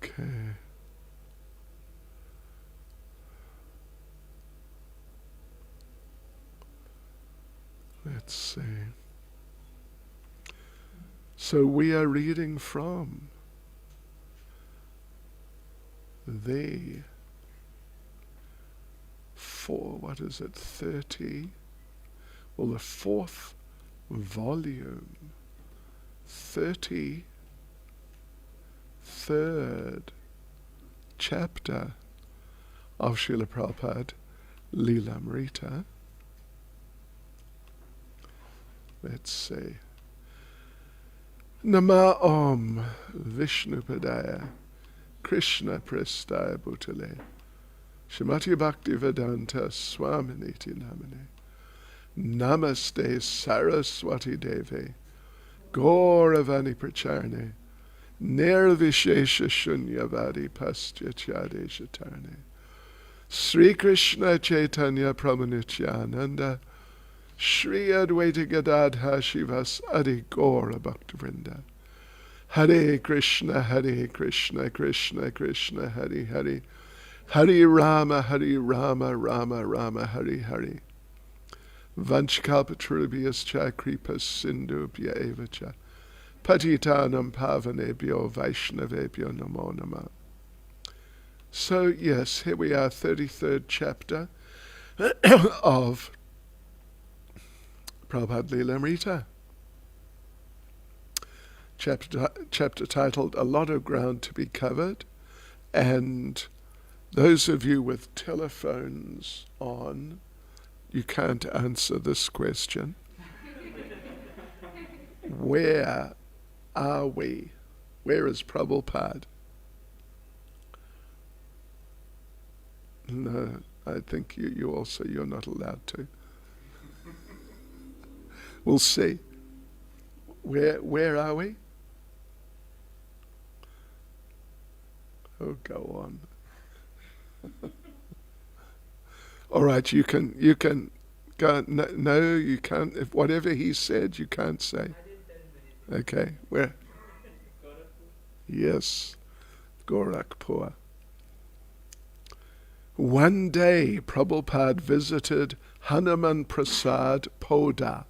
Okay. Let's see. So we are reading from the 30? Well, the 4th volume, 33rd chapter of Srila Prabhupada, Lilamrita. Let's see. Nama Om Vishnupadaya Krishna Prestaya Bhutale Shrimati Bhakti Vedanta Swaminiti Namane Namaste Saraswati Devi Gauravani Pracharne Nirvishesha Shunyavadi Paschachade Shatarne Sri Krishna Chaitanya Prabhu Nityananda Shri Advaita Gadadha Shivas Adi Gaura Bhaktivinoda Hare Krishna Krishna Krishna Hare Hare Hare Rama Rama Rama Hare Hare Vanchkalpatrubhyascha Kripas Sindhubhya Evacha Patitanam Pavanebhyo Vaishnavebhyo Namo Namah. So yes, here we are, 33rd chapter of Prabhupada Lilamrita. Chapter titled A Lot of Ground to be Covered, and those of you with telephones on, you can't answer this question. Where are we? Where is Prabhupada? No, I think you're not allowed to. We'll see. Where are we? Oh, go on. All right, you can go. No, you can't. If whatever he said, you can't say. Okay, where? Yes, Gorakhpur. One day, Prabhupada visited Hanuman Prasad Poda.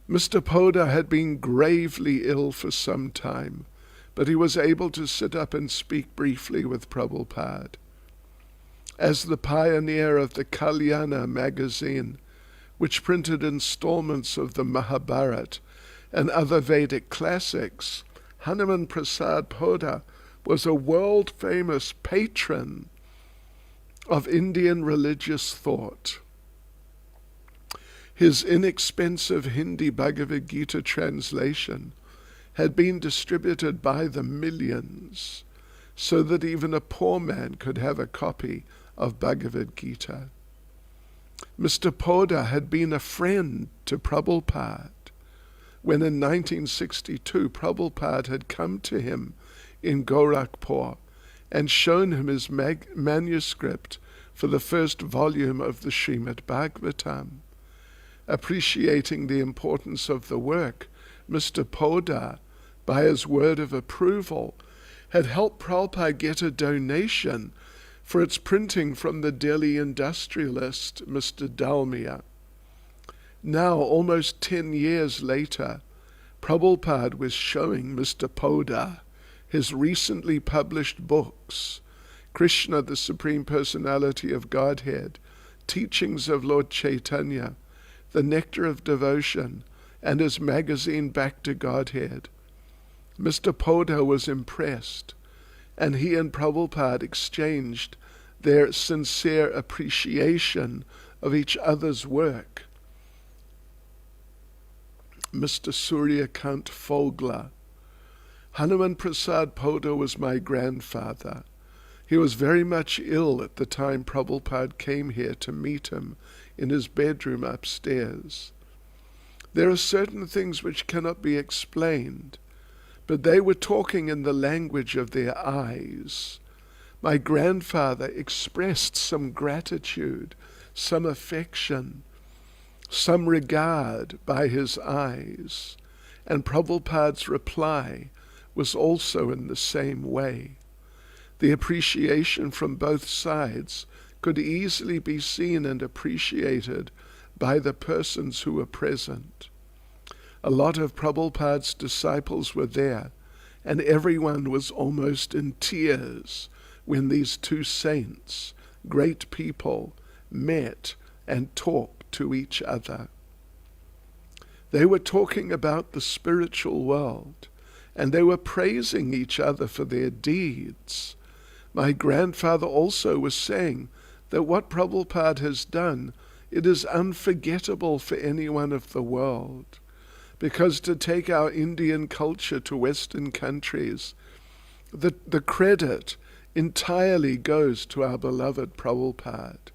Mr. Poda had been gravely ill for some time, but he was able to sit up and speak briefly with Prabhupada. As the pioneer of the Kalyana magazine, which printed installments of the Mahabharata and other Vedic classics, Hanuman Prasad Poda was a world-famous patron of Indian religious thought. His inexpensive Hindi Bhagavad Gita translation had been distributed by the millions, so that even a poor man could have a copy of Bhagavad Gita. Mr. Poda had been a friend to Prabhupada when in 1962 Prabhupada had come to him in Gorakhpur and shown him his manuscript for the first volume of the Srimad Bhagavatam. Appreciating the importance of the work, Mr. Poda, by his word of approval, had helped Prabhupada get a donation for its printing from the Delhi industrialist, Mr. Dalmia. Now, almost 10 years later, Prabhupada was showing Mr. Poda his recently published books, Krishna, the Supreme Personality of Godhead, Teachings of Lord Caitanya, The Nectar of Devotion, and his magazine Back to Godhead. Mr. Poda was impressed, and he and Prabhupada exchanged their sincere appreciation of each other's work. Mr. Suryakant Fogla. Hanuman Prasad Poda was my grandfather. He was very much ill at the time Prabhupada came here to meet him in his bedroom upstairs. There are certain things which cannot be explained, but they were talking in the language of their eyes. My grandfather expressed some gratitude, some affection, some regard by his eyes, and Prabhupada's reply was also in the same way. The appreciation from both sides could easily be seen and appreciated by the persons who were present. A lot of Prabhupada's disciples were there, and everyone was almost in tears when these two saints, great people, met and talked to each other. They were talking about the spiritual world, and they were praising each other for their deeds. My grandfather also was saying that what Prabhupada has done, it is unforgettable for anyone of the world. Because to take our Indian culture to Western countries, the credit entirely goes to our beloved Prabhupada.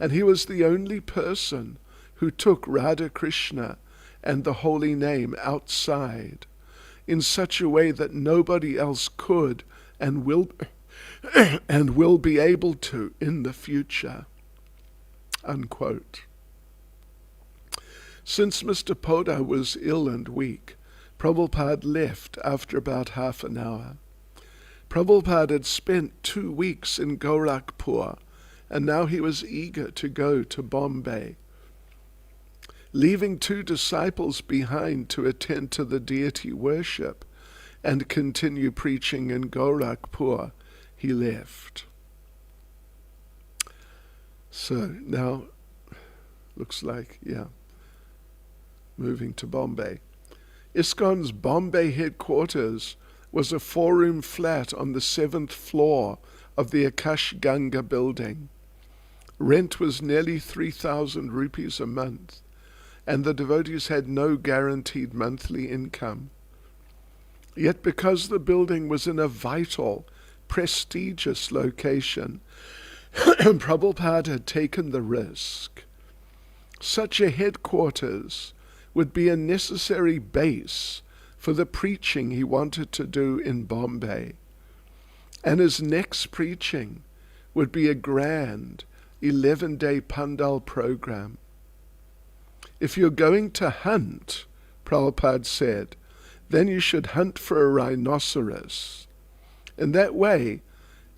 And he was the only person who took Radha Krishna and the holy name outside in such a way that nobody else could and will be able to in the future. Unquote. Since Mr. Poda was ill and weak, Prabhupada left after about half an hour. Prabhupada had spent 2 weeks in Gorakhpur, and now he was eager to go to Bombay. Leaving 2 disciples behind to attend to the deity worship and continue preaching in Gorakhpur, he left. So now, looks like, moving to Bombay. ISKCON's Bombay headquarters was a 4-room flat on the 7th floor of the Akash Ganga building. Rent was nearly 3,000 rupees a month, and the devotees had no guaranteed monthly income. Yet because the building was in a vital, prestigious location, Prabhupada had taken the risk. Such a headquarters would be a necessary base for the preaching he wanted to do in Bombay. And his next preaching would be a grand 11-day Pandal program. If you're going to hunt, Prabhupada said, then you should hunt for a rhinoceros. In that way,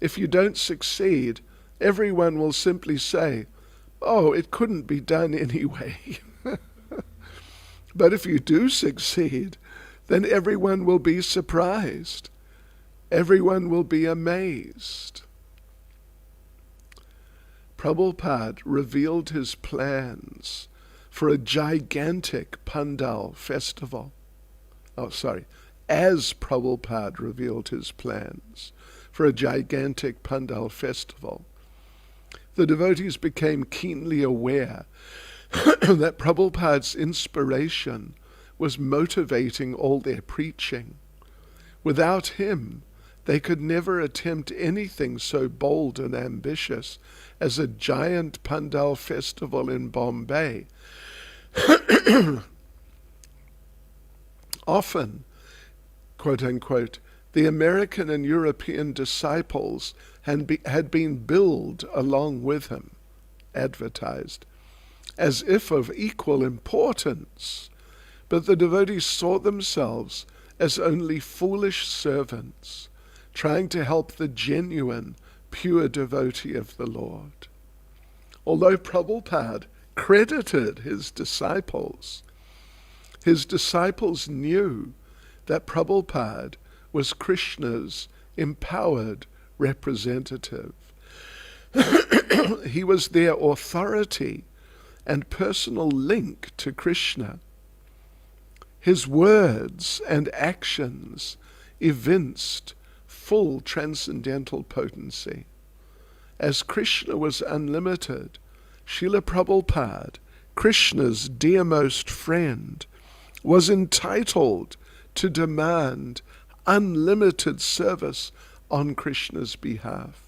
if you don't succeed, everyone will simply say, oh, it couldn't be done anyway. But if you do succeed, then everyone will be surprised. Everyone will be amazed. Prabhupada revealed his plans for a gigantic Pandal festival. As Prabhupada revealed his plans for a gigantic Pandal festival, the devotees became keenly aware that Prabhupada's inspiration was motivating all their preaching. Without him, they could never attempt anything so bold and ambitious as a giant Pandal festival in Bombay. Often, quote unquote, the American and European disciples had been billed along with him, advertised, as if of equal importance, but the devotees saw themselves as only foolish servants, trying to help the genuine, pure devotee of the Lord. Although Prabhupada credited his disciples knew that Prabhupada was Krishna's empowered representative. He was their authority and personal link to Krishna. His words and actions evinced full transcendental potency. As Krishna was unlimited, Srila Prabhupada, Krishna's dearmost friend, was entitled to demand unlimited service on Krishna's behalf.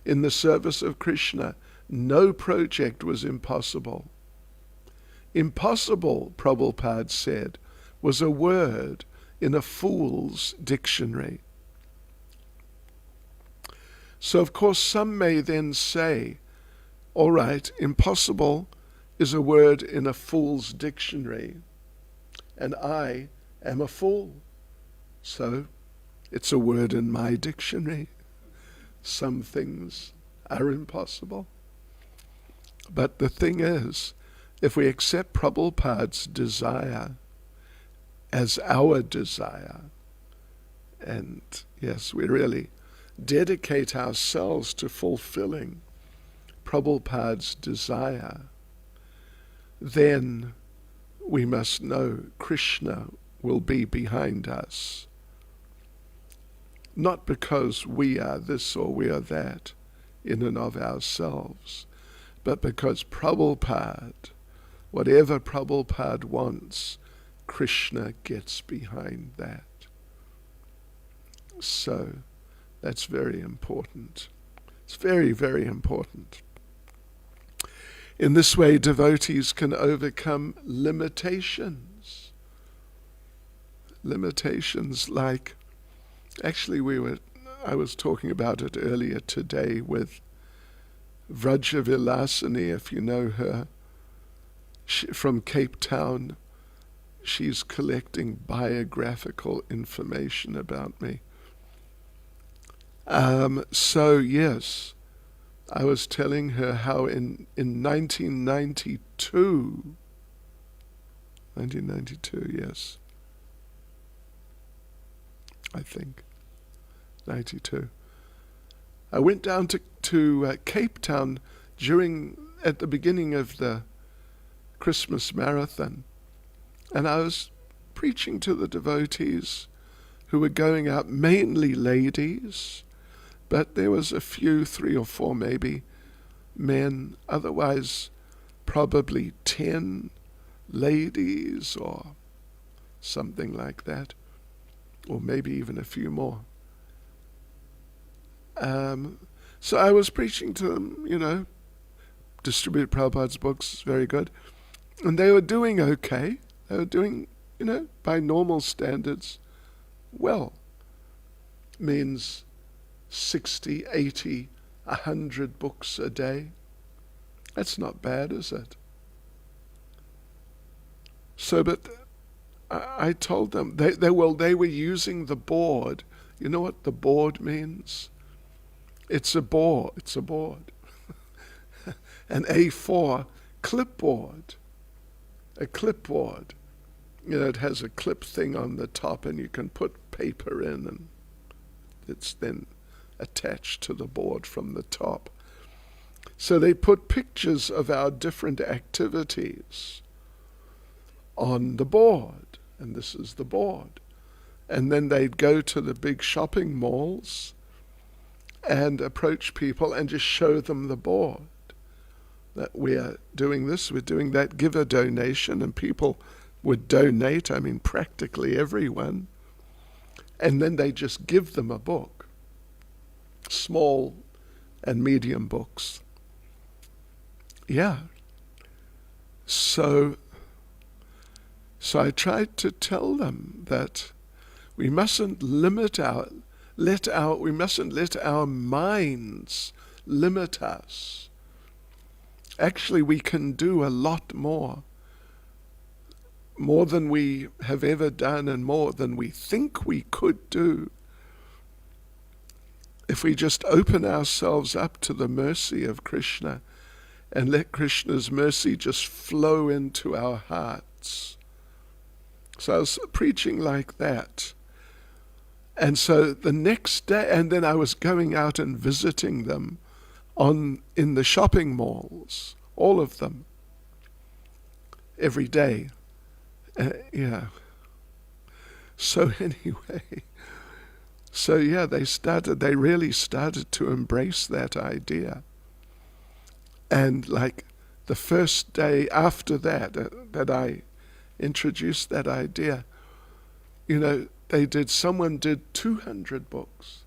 In the service of Krishna, no project was impossible. Impossible, Prabhupada said, was a word in a fool's dictionary. So of course some may then say, all right, impossible is a word in a fool's dictionary, and I am a fool. So it's a word in my dictionary. Some things are impossible. But the thing is, if we accept Prabhupada's desire as our desire, and yes, we really dedicate ourselves to fulfilling Prabhupada's desire, then we must know Krishna will be behind us. Not because we are this or we are that in and of ourselves, but because Prabhupada, whatever Prabhupada wants, Krishna gets behind that. So that's very important. It's very, very important. In this way, devotees can overcome limitations. Limitations like, actually I was talking about it earlier today with Vrajavilasini, if you know her, from Cape Town. She's collecting biographical information about me. So yes, I was telling her how in 1992, yes, I think, 92. I went down to Cape Town at the beginning of the Christmas marathon, and I was preaching to the devotees who were going out, mainly ladies, but there was a few, 3 or 4 maybe, men, otherwise probably 10 ladies or something like that, or maybe even a few more. So I was preaching to them, distribute Prabhupada's books, very good. And they were doing okay. They were doing, by normal standards, well. Means 60, 80, 100 books a day. That's not bad, is it? So, but I told them, they were using the board. You know what the board means? It's a board. It's a board. An A4 clipboard. A clipboard. It has a clip thing on the top and you can put paper in and it's then attached to the board from the top. So they put pictures of our different activities on the board, and this is the board. And then they'd go to the big shopping malls and approach people and just show them the board. That we're doing this, we're doing that, give a donation, and people would donate, practically everyone. And then they just give them a book, small and medium books. Yeah. So I tried to tell them that we mustn't let our minds limit us. Actually, we can do a lot more than we have ever done and more than we think we could do, if we just open ourselves up to the mercy of Krishna and let Krishna's mercy just flow into our hearts. So I was preaching like that. And so the next day, and then I was going out and visiting them in the shopping malls, all of them, every day. Yeah. So anyway, they really started to embrace that idea. And like the first day after that I introduced that idea, someone did 200 books.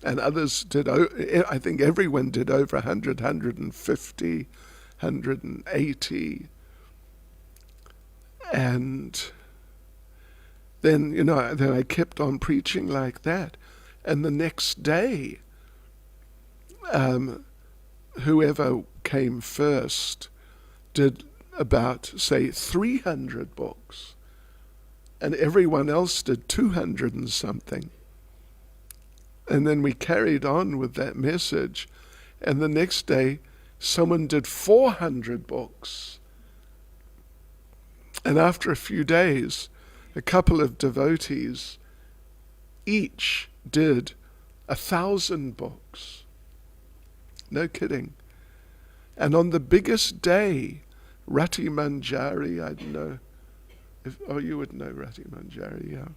And others did, I think everyone did over 100, 150, 180. And then, I kept on preaching like that. And the next day, whoever came first did about, say, 300 books. and everyone else did 200 and something. And then we carried on with that message, and the next day someone did 400 books. And after a few days, a couple of devotees each did 1,000 books. No kidding. And on the biggest day, Rati Manjari, I don't know if, you would know Rati Manjari,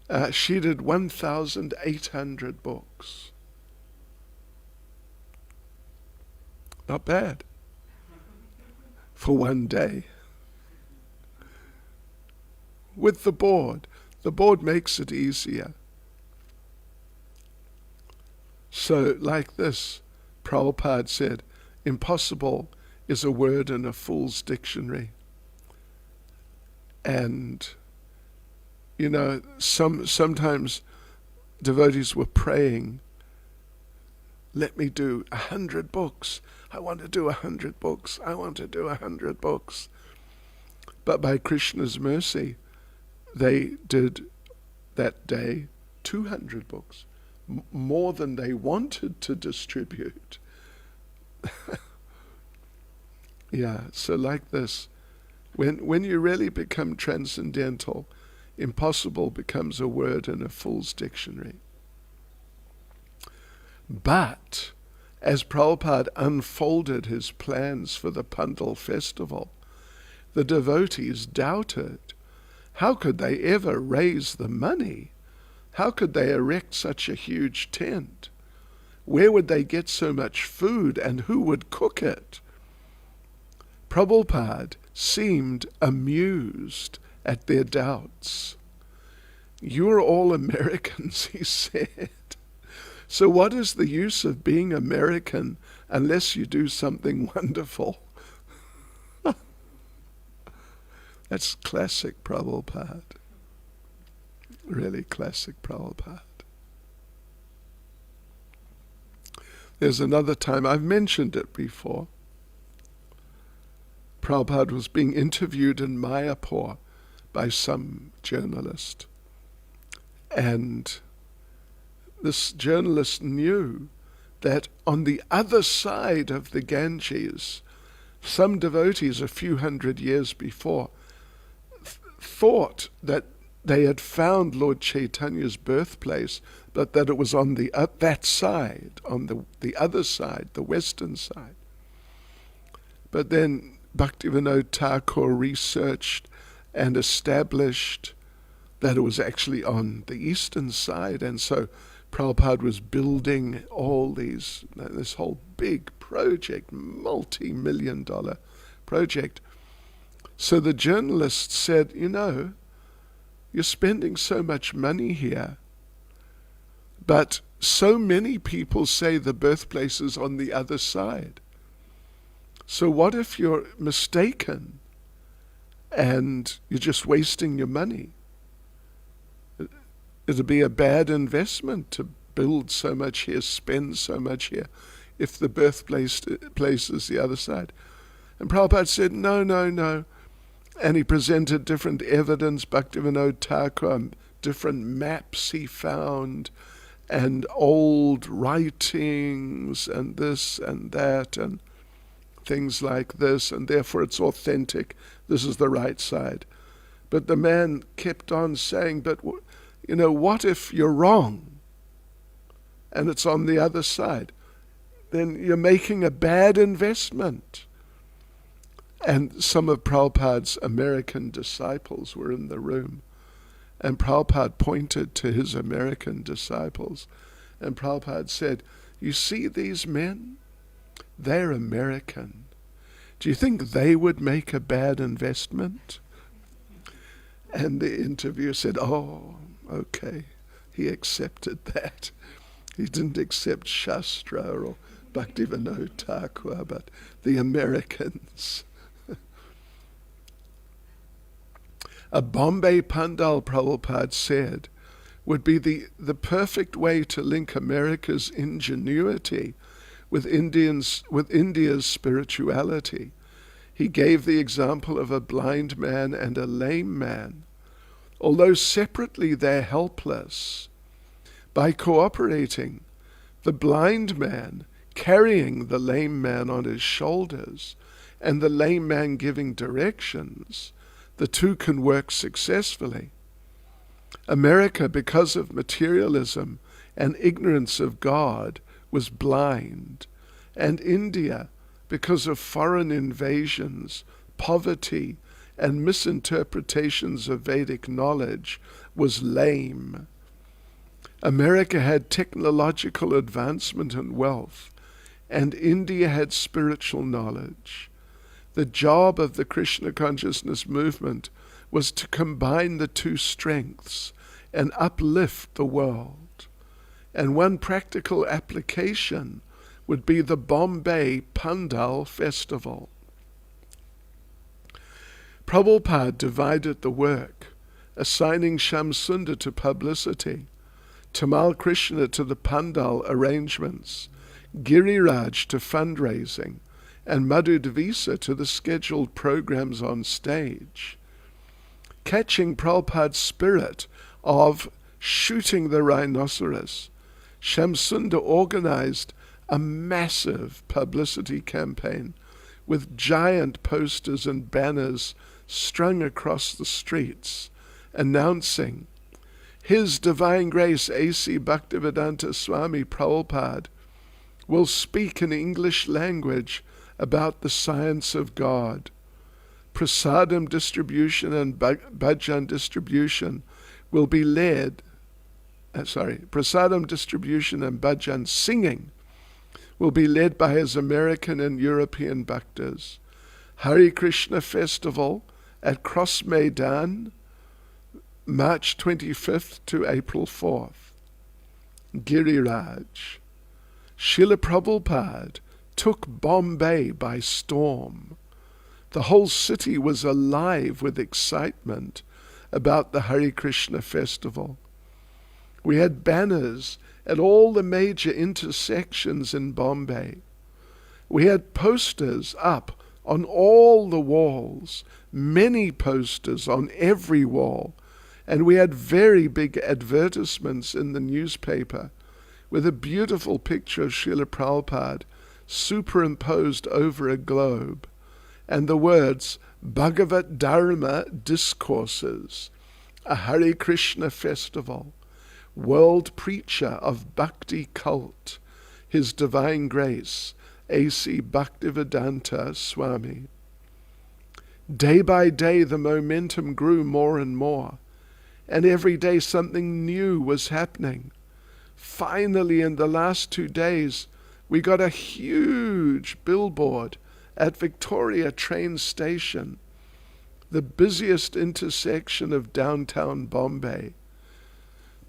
yeah. She did 1,800 books. Not bad for one day. With the board makes it easier. So like this, Prabhupada said, impossible is a word in a fool's dictionary. And, sometimes devotees were praying, let me do 100 books. I want to do 100 books. I want to do 100 books. But by Krishna's mercy, they did that day 200 books, more than they wanted to distribute. Yeah, so like this, when you really become transcendental, impossible becomes a word in a fool's dictionary. But as Prabhupada unfolded his plans for the Pandal festival, the devotees doubted. How could they ever raise the money? How could they erect such a huge tent? Where would they get so much food, and who would cook it? Prabhupada seemed amused at their doubts. You're all Americans, he said. So what is the use of being American unless you do something wonderful? That's classic Prabhupada. Really classic Prabhupada. There's another time, I've mentioned it before. Prabhupada was being interviewed in Mayapur by some journalist. And this journalist knew that on the other side of the Ganges, some devotees a few hundred years before thought that they had found Lord Chaitanya's birthplace, but that it was on that side, on the other side, the western side. But then Bhaktivinoda Thakur researched and established that it was actually on the eastern side, and so Prabhupada was building all this whole big project, multi-million-dollar project. So the journalist said, you're spending so much money here, but so many people say the birthplace is on the other side. So what if you're mistaken and you're just wasting your money? It'd be a bad investment to build so much here, spend so much here, if the birthplace is the other side. And Prabhupada said, no. And he presented different evidence, Bhaktivinoda Thakur, different maps he found, and old writings, and this and that, and things like this, and therefore it's authentic. This is the right side. But the man kept on saying, but what if you're wrong and it's on the other side? Then you're making a bad investment. And some of Prabhupada's American disciples were in the room. And Prabhupada pointed to his American disciples. And Prabhupada said, you see these men? They're American. Do you think they would make a bad investment? And the interviewer said, oh, okay. He accepted that. He didn't accept Shastra or Bhaktivinoda Thakur, but the Americans. A Bombay Pandal, Prabhupada said, would be the perfect way to link America's ingenuity with India's spirituality. He gave the example of a blind man and a lame man. Although separately they're helpless, by cooperating, the blind man carrying the lame man on his shoulders and the lame man giving directions, the two can work successfully. America, because of materialism and ignorance of God, was blind, and India, because of foreign invasions, poverty, and misinterpretations of Vedic knowledge, was lame. America had technological advancement and wealth, and India had spiritual knowledge. The job of the Krishna consciousness movement was to combine the two strengths and uplift the world. And one practical application would be the Bombay Pandal Festival. Prabhupada divided the work, assigning Shamsundar to publicity, Tamal Krishna to the Pandal arrangements, Giriraj to fundraising, and Madhu Devisa to the scheduled programs on stage. Catching Prabhupada's spirit of shooting the rhinoceros, Shamsundar organized a massive publicity campaign with giant posters and banners strung across the streets, announcing, His Divine Grace A.C. Bhaktivedanta Swami Prabhupada will speak in English language about the science of God. Prasadam distribution and bhajan distribution will be led, Prasadam distribution and bhajan singing will be led by his American and European bhaktas. Hare Krishna Festival at Cross Maidan, March 25th to April 4th. Giriraj. Srila Prabhupada took Bombay by storm. The whole city was alive with excitement about the Hare Krishna festival. We had banners at all the major intersections in Bombay. We had posters up on all the walls, many posters on every wall, and we had very big advertisements in the newspaper with a beautiful picture of Srila Prabhupada superimposed over a globe, and the words Bhagavat Dharma Discourses, a Hare Krishna festival, world preacher of Bhakti cult, His Divine Grace, A.C. Bhaktivedanta Swami. Day by day the momentum grew more and more, and every day something new was happening. Finally, in the last 2 days, we got a huge billboard at Victoria train station, the busiest intersection of downtown Bombay.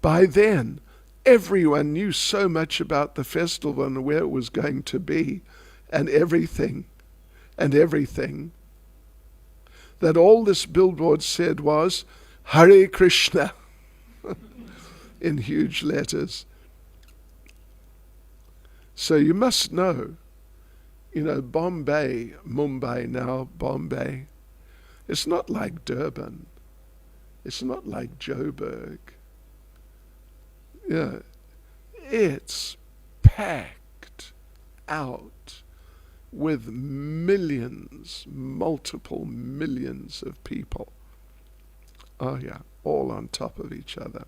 By then, everyone knew so much about the festival and where it was going to be, and everything, that all this billboard said was, Hare Krishna, in huge letters. So you must know, Bombay, Mumbai now, Bombay, it's not like Durban. It's not like Joburg. It's packed out with millions, multiple millions of people. Oh yeah, all on top of each other.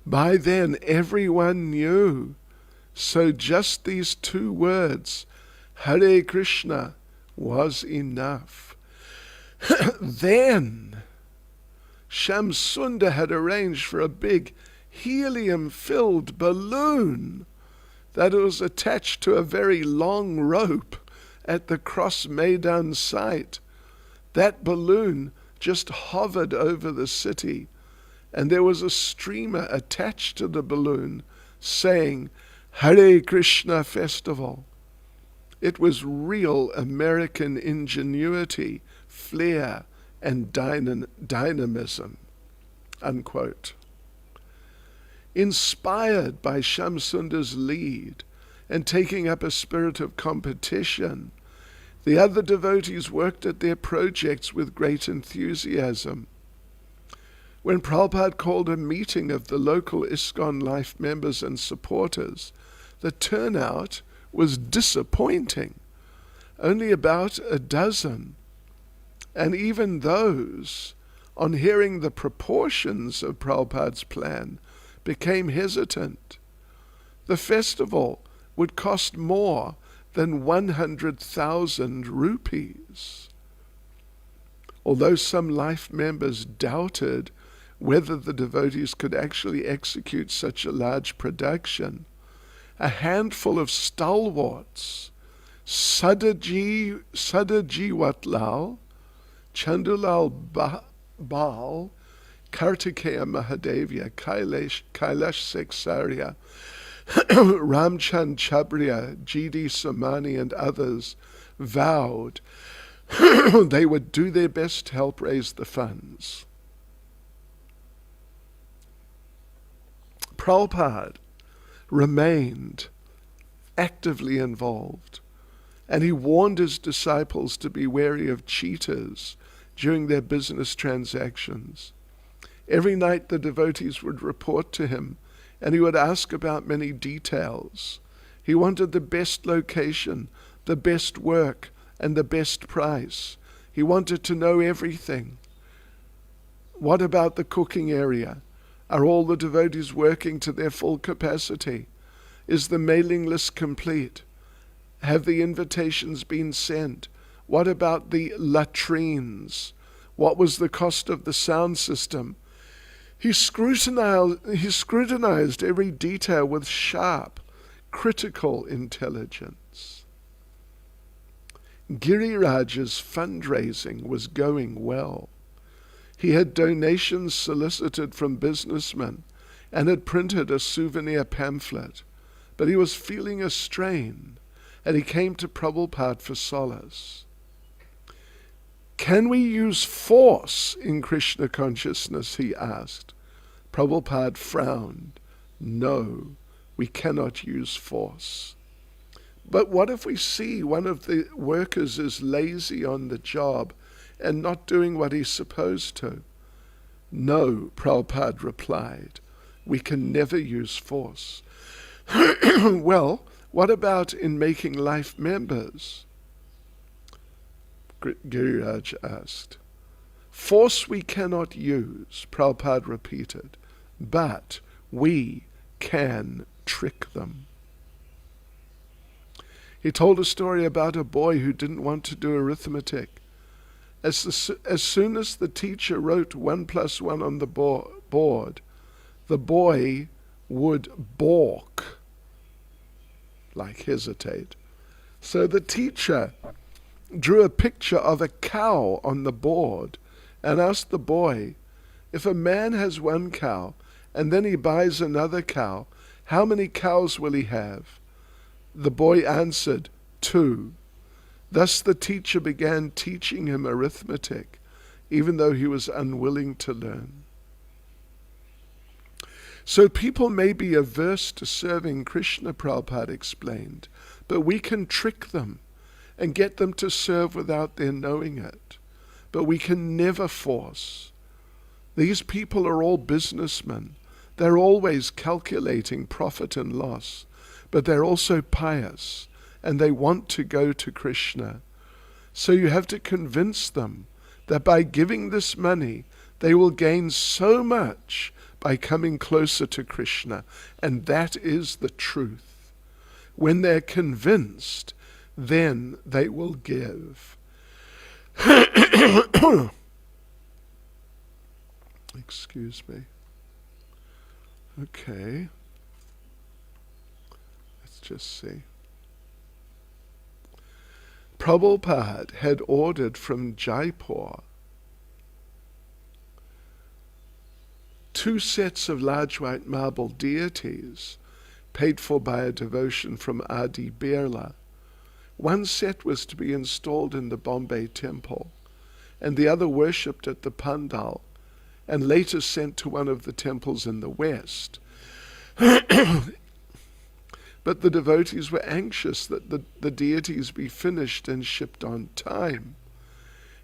By then, everyone knew. So just these 2 words, Hare Krishna, was enough. Then, Shamsundar had arranged for a big helium-filled balloon that was attached to a very long rope at the Cross Maidan site. That balloon just hovered over the city, and there was a streamer attached to the balloon saying, Hare Krishna Festival. It was real American ingenuity, flair, and dynamism, unquote. Inspired by Shamsundar's lead and taking up a spirit of competition. The other devotees worked at their projects with great enthusiasm. When Prabhupada called a meeting of the local ISKCON Life members and supporters, the turnout was disappointing. Only about a dozen. And even those, on hearing the proportions of Prabhupada's plan, became hesitant. The festival would cost more than 100,000 rupees. Although some life members doubted whether the devotees could actually execute such a large production, a handful of stalwarts, Sadaji Watlal, Chandulal Baal, Kartikeya Mahadevya, Kailash Seksarya, Ramchand Chabriya, G.D. Somani and others vowed they would do their best to help raise the funds. Prabhupada remained actively involved, and he warned his disciples to be wary of cheaters during their business transactions. Every night the devotees would report to him, and he would ask about many details. He wanted the best location, the best work, and the best price. He wanted to know everything. What about the cooking area? Are all the devotees working to their full capacity? Is the mailing list complete? Have the invitations been sent? What about the latrines? What was the cost of the sound system? He scrutinized every detail with sharp, critical intelligence. Giriraj's fundraising was going well. He had donations solicited from businessmen and had printed a souvenir pamphlet, but he was feeling a strain, and he came to Prabhupada for solace. Can we use force in Krishna consciousness, he asked. Prabhupada frowned. No, we cannot use force. But what if we see one of the workers is lazy on the job and not doing what he's supposed to? No, Prabhupada replied, we can never use force. Well, what about in making life members? Giriraj asked. Force we cannot use, Prabhupada repeated, but we can trick them. He told a story about a boy who didn't want to do arithmetic. As soon as the teacher wrote 1 + 1 on the board, the boy would balk, like hesitate. So the teacher drew a picture of a cow on the board and asked the boy, if a man has 1 cow and then he buys another cow, how many cows will he have? The boy answered, 2. Thus the teacher began teaching him arithmetic, even though he was unwilling to learn. So people may be averse to serving Krishna, Prabhupada explained, but we can trick them and get them to serve without their knowing it. But we can never force. These people are all businessmen. They're always calculating profit and loss, but they're also pious, and they want to go to Krishna. So you have to convince them that by giving this money, they will gain so much by coming closer to Krishna, and that is the truth. When they're convinced, then they will give. Excuse me. Okay. Let's just see. Prabhupada had ordered from Jaipur 2 sets of large white marble deities paid for by a devotion from Adi Birla. 1 set was to be installed in the Bombay temple, and the other worshipped at the Pandal, and later sent to one of the temples in the west. But the devotees were anxious that the deities be finished and shipped on time.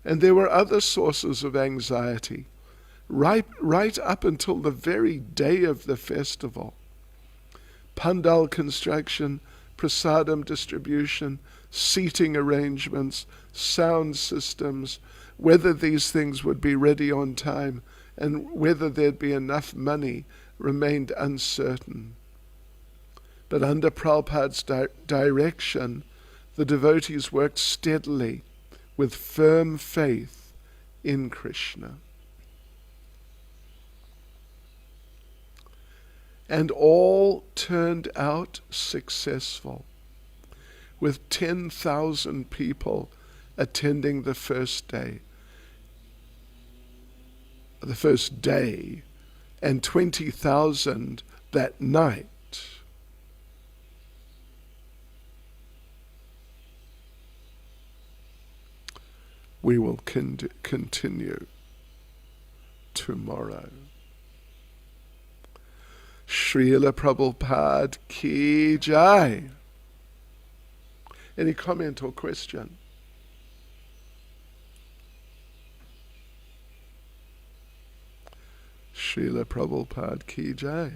And there were other sources of anxiety, right up until the very day of the festival. Pandal construction, prasadam distribution, seating arrangements, sound systems, whether these things would be ready on time and whether there'd be enough money remained uncertain. But under Prabhupada's direction, the devotees worked steadily with firm faith in Krishna. And all turned out successful, with 10,000 people attending the first day, and 20,000 that night. We will continue tomorrow. Srila Prabhupada ki jai. Any comment or question? Srila Prabhupada ki jai.